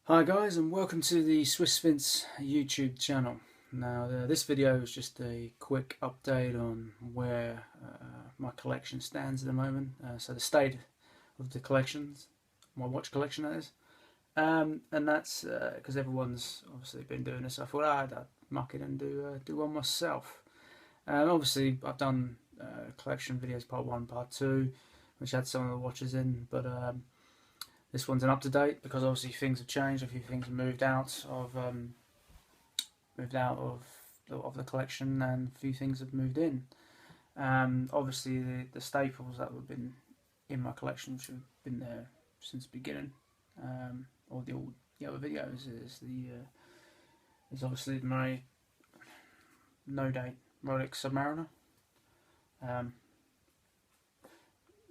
Hi guys, and welcome to the swissvince YouTube channel. Now this video is just a quick update on where my collection stands at the moment. So the state of the collections, my watch collection that is. And that's because everyone's obviously been doing this. I thought I'd muck it and do one myself. Obviously I've done collection videos part 1, part 2, which had some of the watches in, but this one's an up to date because obviously things have changed. A few things have moved out of the collection, and a few things have moved in. Obviously, the staples that have been in my collection, which have been there since the beginning, or the other videos, is obviously my no date Rolex Submariner.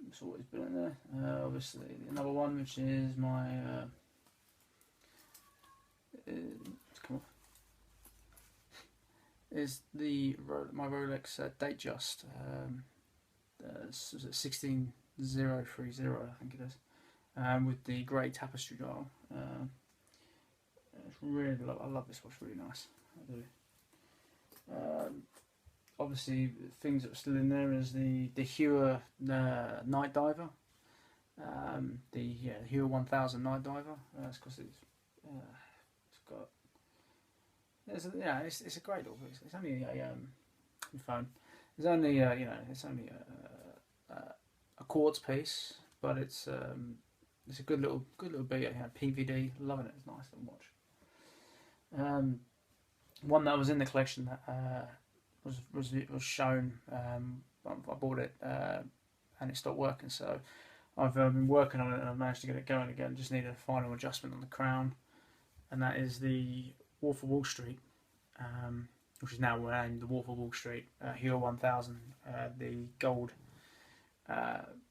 It's always been in there. Obviously, another one which is my come off, is my Rolex Datejust. Is it 16030? I think it is, with the grey tapestry dial. It's really I love this watch. Really nice. I do. Obviously, things that are still in there is the Heuer Night Diver, the Heuer 1000 Night Diver. That's because it's a great little piece. It's only a phone. It's only it's only a quartz piece, but it's a good little beat. PVD, loving it. It's a nice little watch. One that was in the collection that was shown. I bought it and it stopped working, so I've been working on it and I've managed to get it going again. Just need a final adjustment on the crown, and that is the Wolf of Wall Street, which is now named the Wolf of Wall Street Heuer 1000. The gold,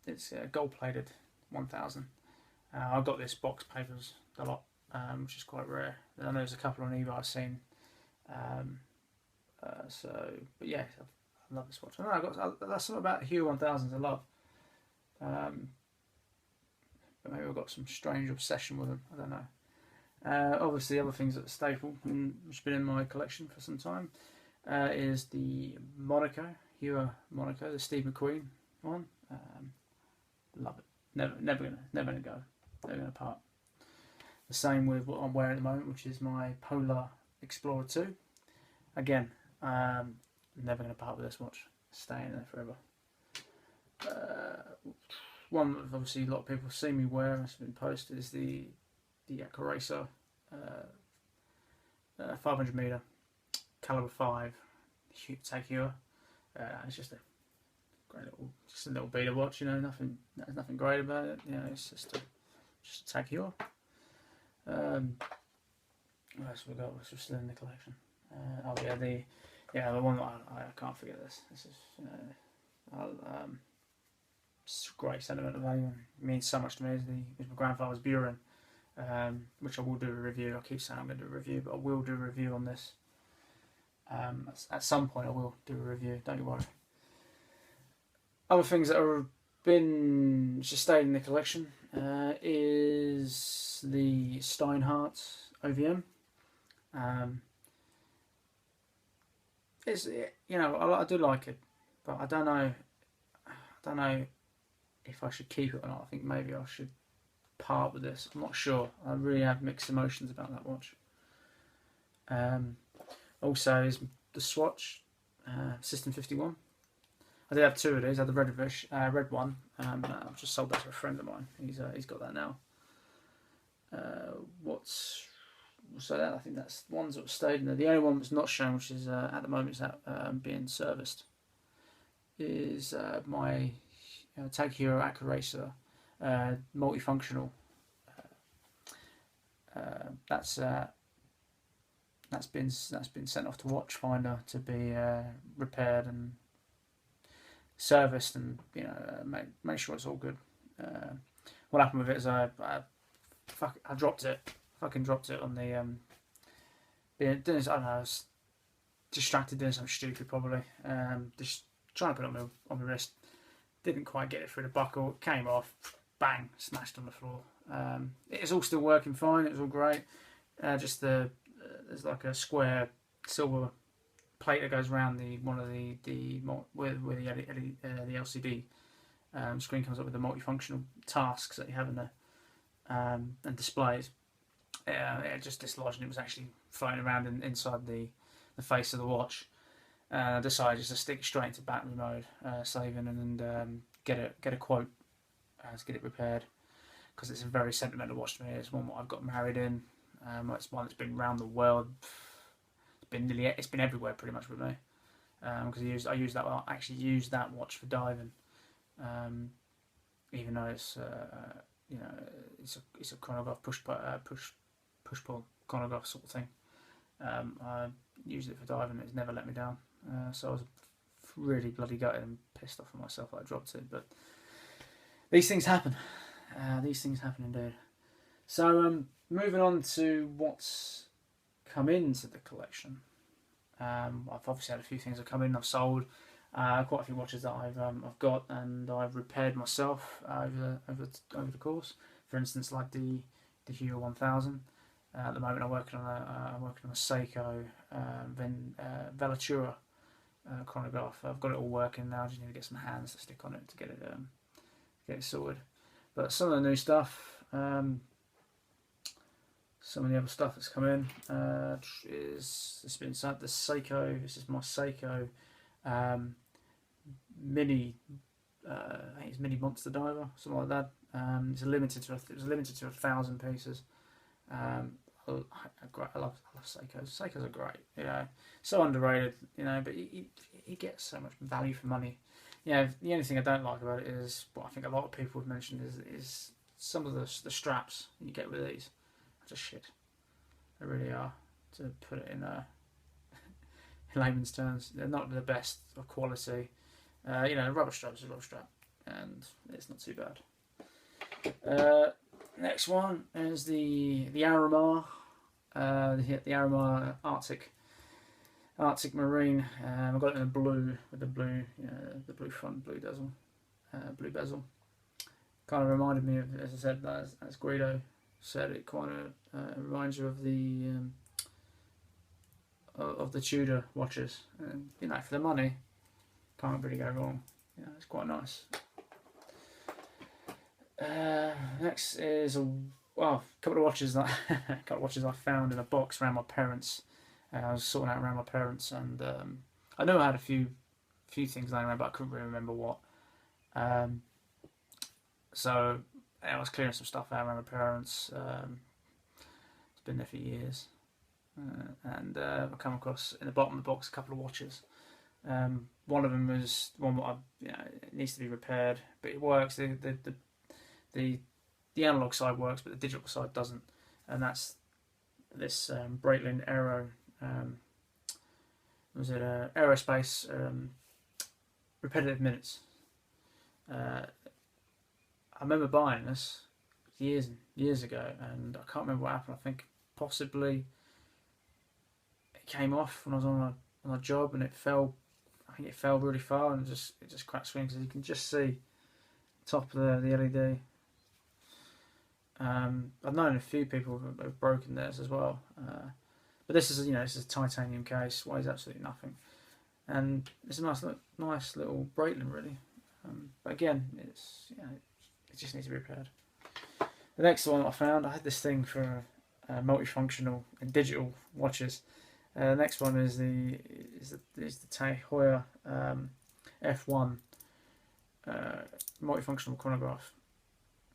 it's gold plated 1000. I've got this box papers a lot, which is quite rare. I know there's a couple on eBay I've seen. But yeah, I love this watch. I know that's something about the Heuer 1000s I love. But maybe I've got some strange obsession with them. I don't know. Obviously, other things that are staple, which have been in my collection for some time, is the Heuer Monaco, the Steve McQueen one. Love it. Never gonna go. Never gonna part. The same with what I'm wearing at the moment, which is my Polar Explorer 2. Again, never going to part with this watch. Staying there forever. One that obviously a lot of people have seen me wear, it's been posted, is the Accuracer 500 meter caliber 5 Tag Heuer. It's just a great little beater watch. There's nothing great about it. It's just a Tag Heuer. What else have we got? What's still in the collection? The one that I can't forget this. This is it's great sentimental value. It means so much to me. Is my grandfather's bureau, which I will do a review. I keep saying I'm going to do a review, but I will do a review on this. At some point I will do a review. Don't you worry. Other things that have been just stayed in the collection is the Steinhart OVM. I do like it, but I don't know if I should keep it or not. I think maybe I should part with this. I'm not sure. I really have mixed emotions about that watch. Also is the Swatch System 51. I did have two of these. I had the red one. I've just sold that to a friend of mine. He's got that now. I think that's the ones that have stayed in there. The only one that's not shown, which is at the moment is being serviced, is my Tag Heuer Accuracer multifunctional. That's been sent off to Watchfinder to be repaired and serviced, and make sure it's all good. What happened with it is I dropped it. Fucking dropped it on the I don't know, I was distracted doing something stupid probably. Just trying to put it on my wrist. Didn't quite get it through the buckle. It came off, bang, smashed on the floor. It's all still working fine. It was all great. Just there's like a square silver plate that goes around where the LCD screen comes up with the multifunctional tasks that you have in there, and displays. It just dislodged, and it was actually floating around inside the face of the watch. I decided just to stick it straight into battery mode, saving, and get a quote to get it repaired, because it's a very sentimental watch to me. It's one that I've got married in. It's one that's been around the world. It's been everywhere pretty much with me. Because I actually used that watch for diving. Even though it's it's a chronograph push pull chronograph sort of thing. I used it for diving. It's never let me down. So I was really bloody gutted and pissed off with myself that I dropped it. But these things happen. These things happen indeed. So moving on to what's come into the collection. I've obviously had a few things that come in. I've sold quite a few watches that I've got and I've repaired myself over the course. For instance, like the Heuer 1000. At the moment, I'm working on a Seiko Velatura chronograph. I've got it all working now. I just need to get some hands to stick on it to get it sorted. But some of the new stuff, some of the other stuff that's come in it's been sent the Seiko. This is my Seiko mini. I think it's mini monster diver, something like that. It was limited to 1,000 pieces. I love Seikos. Seikos are great, so underrated, but you get so much value for money. The only thing I don't like about it is what I think a lot of people have mentioned is some of the straps you get with these are just shit. They really are, to put it in layman's terms. They're not the best of quality. Rubber strap is a rubber strap, and it's not too bad. Next one is the Aramar, the Aramar Arctic Marine. I've got it in a blue with the blue front, blue bezel. Kind of reminded me of, as I said, as Guido said, it kind of reminds you of the Tudor watches. And for the money, can't really go wrong. It's quite nice. Next is a couple of watches I found in a box around my parents. I was sorting out around my parents, and I know I had a few things laying around, but I couldn't really remember what. So I was clearing some stuff out around my parents. It's been there for years, and I come across in the bottom of the box a couple of watches. One of them was one that it needs to be repaired, but it works. The analog side works, but the digital side doesn't, and that's this Brietling Aero. Was it aerospace repetitive minutes? I remember buying this years and years ago, and I can't remember what happened. I think possibly it came off when I was on a job, and it fell. I think it fell really far, and it just cracked screen, because you can just see top of the LED. I've known a few people who have broken theirs as well, but this is a titanium case, weighs absolutely nothing, and it's a nice little Brietling really. But again, it just needs to be repaired. The next one I found, I had this thing for multifunctional and digital watches. The next one is the Heuer F1 multifunctional chronograph.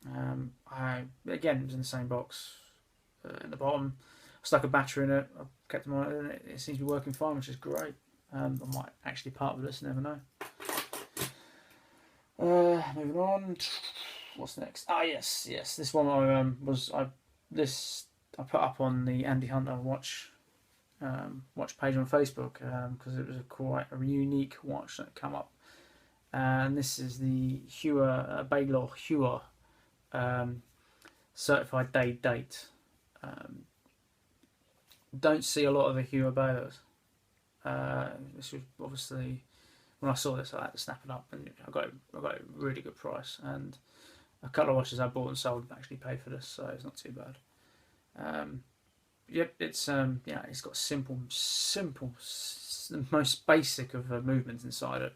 It was in the same box. At the bottom, I stuck a battery in it. I kept them on it, and it seems to be working fine, which is great. I might actually part with this. Never know. Moving on. What's next? Yes. This one I put up on the Andy Hunter watch page on Facebook, because it was quite a unique watch that came up. And this is the Heuer Baylor Heuer certified date. Don't see a lot of the Heuer Baylors. This was obviously, when I saw this, I had to snap it up, and I got a really good price. And a couple of watches I bought and sold actually paid for this, so it's not too bad. Yep, it's it's got simple, the most basic of movements inside it.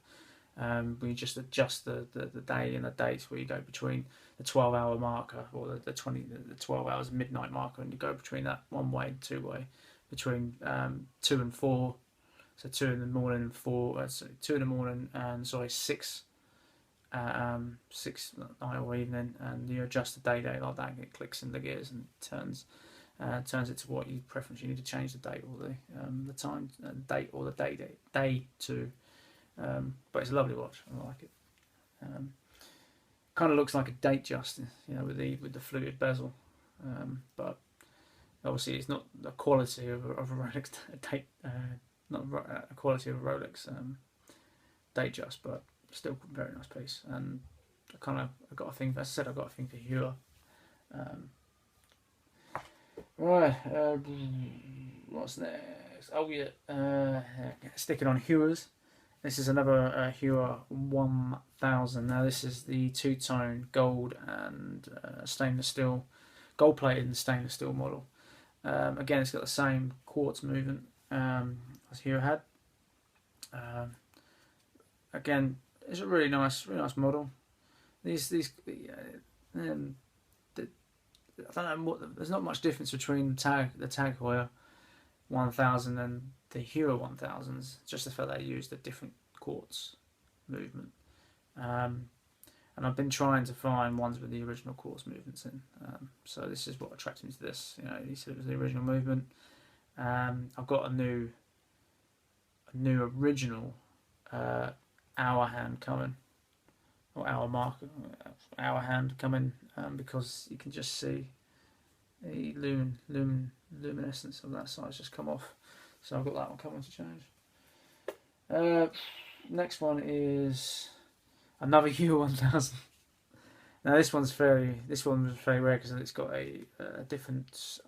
We just adjust the day and the dates where you go between the 12-hour marker or the 12 hours midnight marker, and you go between that one way and two way, between 2 and 4, so 2 in the morning and 4, 2 in the morning and 6 6 night or evening, and you adjust the day like that, and it clicks in the gears and turns it to what you preference. You need to change the date or the time, date or the day to. But it's a lovely watch. I like it. Kind of looks like a date just, with the fluted bezel. But obviously, it's not the quality of a Rolex date, not a quality of a Rolex date just, but still a very nice piece. And I got a thing. As I said, I got a thing for Heuer. Right, what's next? Oh yeah, sticking on Heuers. This is another Heuer 1000. Now this is the two-tone gold and stainless steel, gold-plated and stainless steel model. Again, it's got the same quartz movement as Heuer had. Again, it's a really nice model. I don't know there's not much difference between the Tag Heuer 1000 and the Heuer 1000s, just the fact they used a different quartz movement. And I've been trying to find ones with the original quartz movements in. So this is what attracted me to this. He said it was the original movement. I've got a new original hour hand coming, or hour marker, hour hand coming, because you can just see the luminescence of that size just come off. So I've got that one coming to change. Next one is another Heuer 1000. Now this one was very rare because it's got a different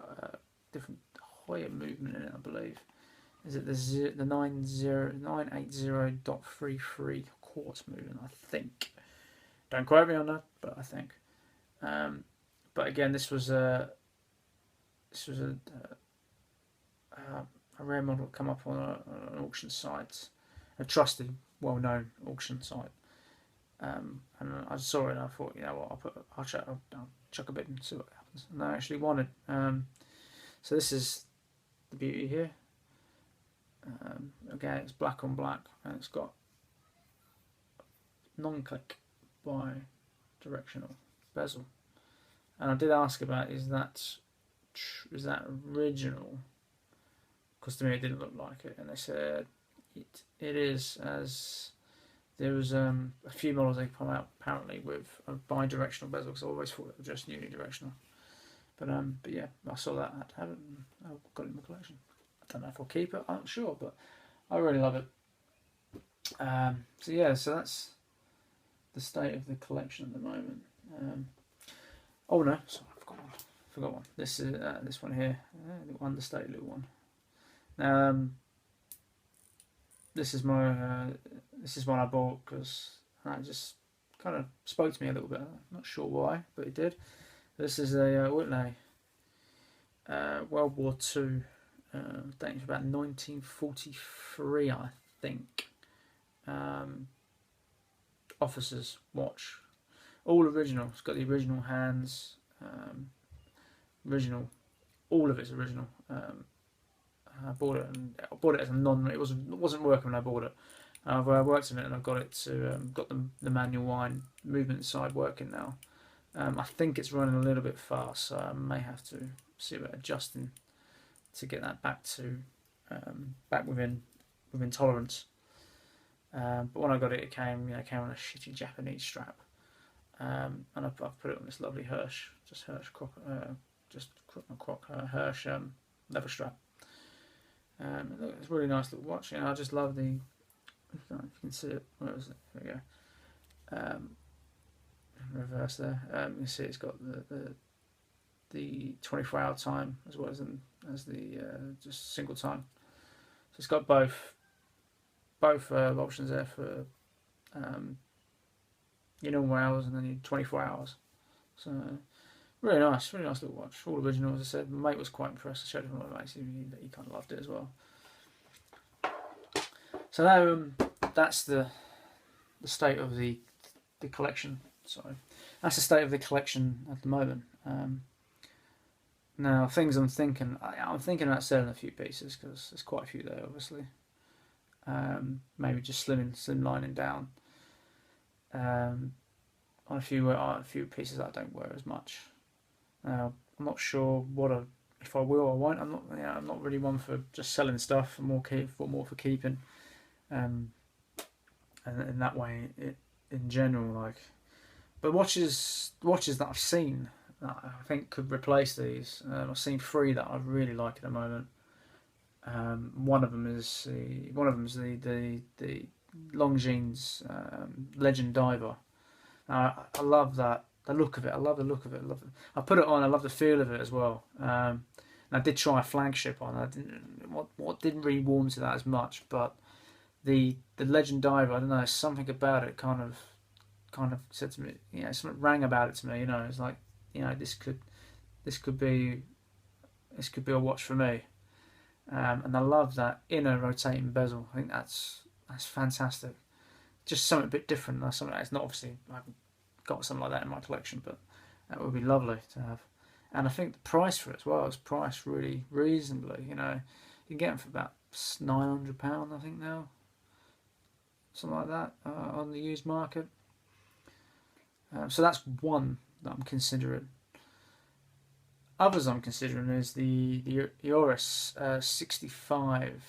Heuer movement in it, I believe. Is it the 980.33 quartz movement? I think. Don't quote me on that, but I think. But again, this was a rare model come up on an auction site, a trusted, well-known auction site. And I saw it and I thought, I'll chuck a bid and see what happens. And I actually won it. So this is the beauty here. Again, it's black on black, and it's got non-click bi-directional bezel. And I did ask about is that original? Because to me it didn't look like it, and they said it is, as there was a few models they come out apparently with a bi-directional bezel, because I always thought it was just unidirectional. But yeah, I saw that. I've got it in my collection. I don't know if I'll keep it. I'm not sure, but I really love it. So yeah, so that's the state of the collection at the moment. Oh no, sorry, I forgot one. This is this one here, the understated little one. This is one I bought because it just kind of spoke to me a little bit. I'm not sure why, but it did. This is a Whitney World War II, dating from about 1943, I think. Officer's watch, all original. It's got the original hands, original. All of it's original. I bought it as a non. It wasn't working when I bought it. I've worked on it and I've got it to got the manual wind movement side working now. I think it's running a little bit fast, so I may have to see about adjusting to get that back to back within tolerance. But when I got it, it came on a shitty Japanese strap, and I've put it on this lovely Hirsch leather strap. It's a really nice little watch. I just love the. I don't know if you can see it. Where was it? There we go. Reverse there. You can see it's got the 24-hour time as well as the just single time. So it's got both options there for your normal hours and then your 24 hours. So really nice little watch. All original, as I said. My mate was quite impressed. I showed him one of my mates. He kind of loved it as well. So now that's the state of the collection. Sorry, that's the state of the collection at the moment. Now things I'm thinking about selling a few pieces because there's quite a few there, obviously. Maybe just slimlining down on a few pieces that I don't wear as much. Now I'm not sure if I will or won't. I'm not really one for just selling stuff. I'm more for keeping. And in that way, in general, like. But watches that I've seen that I think could replace these. I've seen 3 that I really like at the moment. One of them is the Longines Legend Diver. I love that. The look of it. I love the look of it. I put it on. I love the feel of it as well. And I did try a flagship on. What didn't really warm to that as much, but the Legend Diver. I don't know. Something about it kind of said to me. Something rang about it to me. It's like this could be a watch for me. And I love that inner rotating bezel. I think that's fantastic. Just something a bit different. Something that's not obviously I haven't got something like that in my collection, but that would be lovely to have. And I think the price for it as well is priced really reasonably. You can get them for about £900, I think now, something like that on the used market. So that's one that I'm considering. Others I'm considering is the Heuer 65.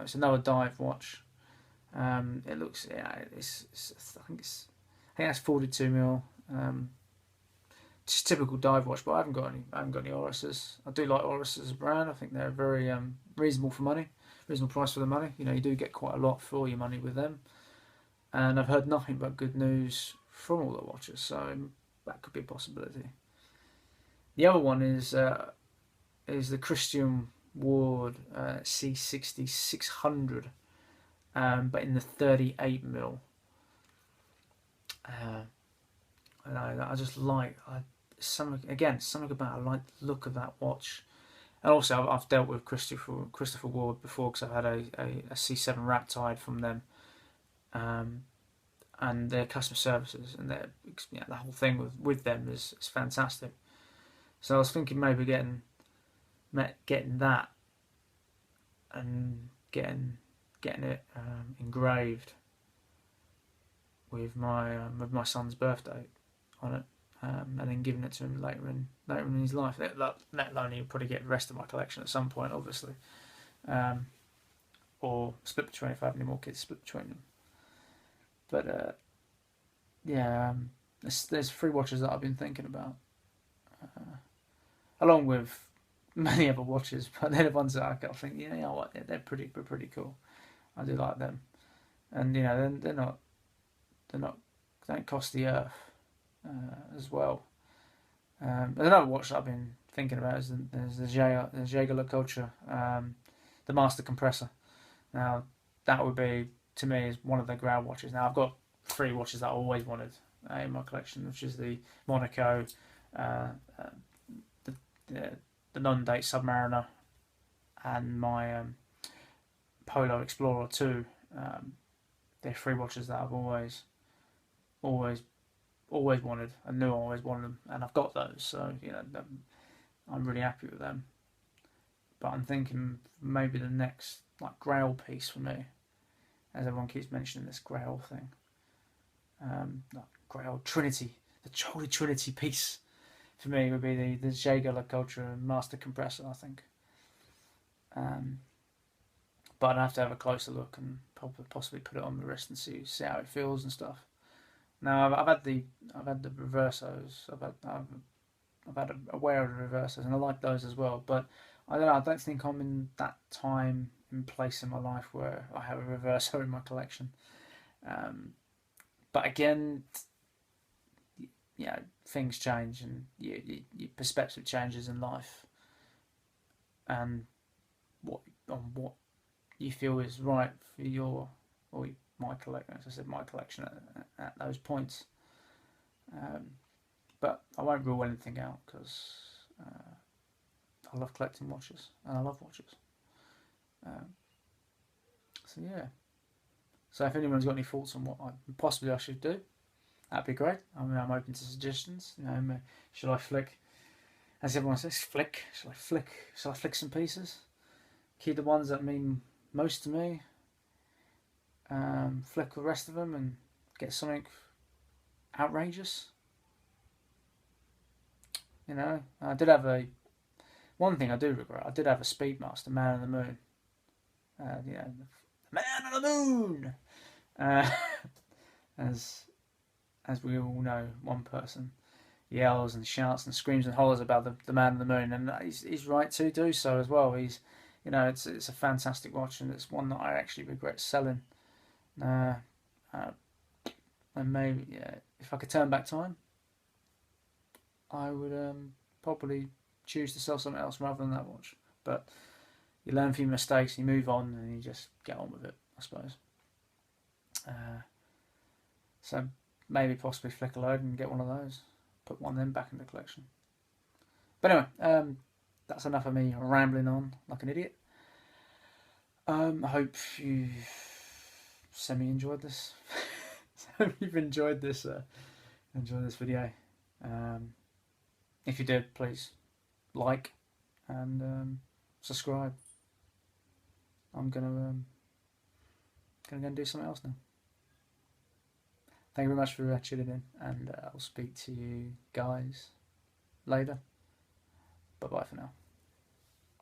It's another dive watch. It looks, I think that's 42 mil. Just typical dive watch, but I haven't got any Oris's. I do like Oris as a brand. I think they're very reasonable for money, reasonable price for the money. You do get quite a lot for your money with them. And I've heard nothing but good news from all the watches, so that could be a possibility. The other one is the Christian Ward C60 600, but in the 38 mil. I just like something about I like the look of that watch, and also I've dealt with Christopher Ward before because I've had a C7 Riptide from them, and their customer services and the whole thing with them is fantastic. So I was thinking maybe getting that and getting it engraved with my son's birthday on it, and then giving it to him later in his life. Let alone he'll probably get the rest of my collection at some point, obviously, or split between if I have any more kids, split between them. But there's 3 watches that I've been thinking about, along with many other watches, but they're the ones that I think, what, they're pretty cool. I do like them, and they're not they don't cost the earth as well. Another watch that I've been thinking about is the Jaeger LeCoultre, the Master Compressor. Now that would be, to me, is one of the Grail watches. Now I've got 3 watches that I always wanted in my collection, which is the Monaco, the non-date Submariner, and my Polo Explorer 2. They're 3 watches that I've always wanted. I knew I always wanted them, and I've got those. So I'm really happy with them. But I'm thinking maybe the next Grail piece for me, as everyone keeps mentioning this Grail thing. Grail Trinity, the Holy Trinity piece for me would be the Jaeger LeCoultre Master Compressor, I think. But I'd have to have a closer look and possibly put it on my wrist and see how it feels and stuff. Now I've had the Reversos. I've had a wear of the Reversos, and I like those as well. But I don't know. I don't think I'm in that time and place in my life where I have a Reverso in my collection. But again, things change, and your perspective changes in life, and what you feel is right for my collection. As I said, my collection at those points. but I won't rule anything out because I love collecting watches and I love watches. So yeah. So if anyone's got any thoughts on what possibly I should do, that'd be great. I mean, I'm open to suggestions. You know, should I flick, as everyone says, flick? Shall I flick? Shall I flick some pieces? Keep the ones that mean most to me. Flick the rest of them and get something outrageous. You know, I did have one thing I do regret. I did have a Speedmaster Man on the Moon. You know, the Man on the Moon. As we all know, one person yells and shouts and screams and hollers about the Man on the Moon, and he's right to do so as well. He's, you know, it's a fantastic watch, and it's one that I actually regret selling. And maybe, yeah, if I could turn back time, I would probably choose to sell something else rather than that watch. But you learn from your mistakes, you move on, and you just get on with it, I suppose. So maybe possibly flick a load and get one of those. Put one of them back in the collection. But anyway, that's enough of me rambling on like an idiot. I hope you semi-enjoyed this. Hope you've enjoyed this video. If you did, please like and subscribe. I'm gonna go and do something else now. Thank you very much for tuning in, and I'll speak to you guys later. Bye bye for now.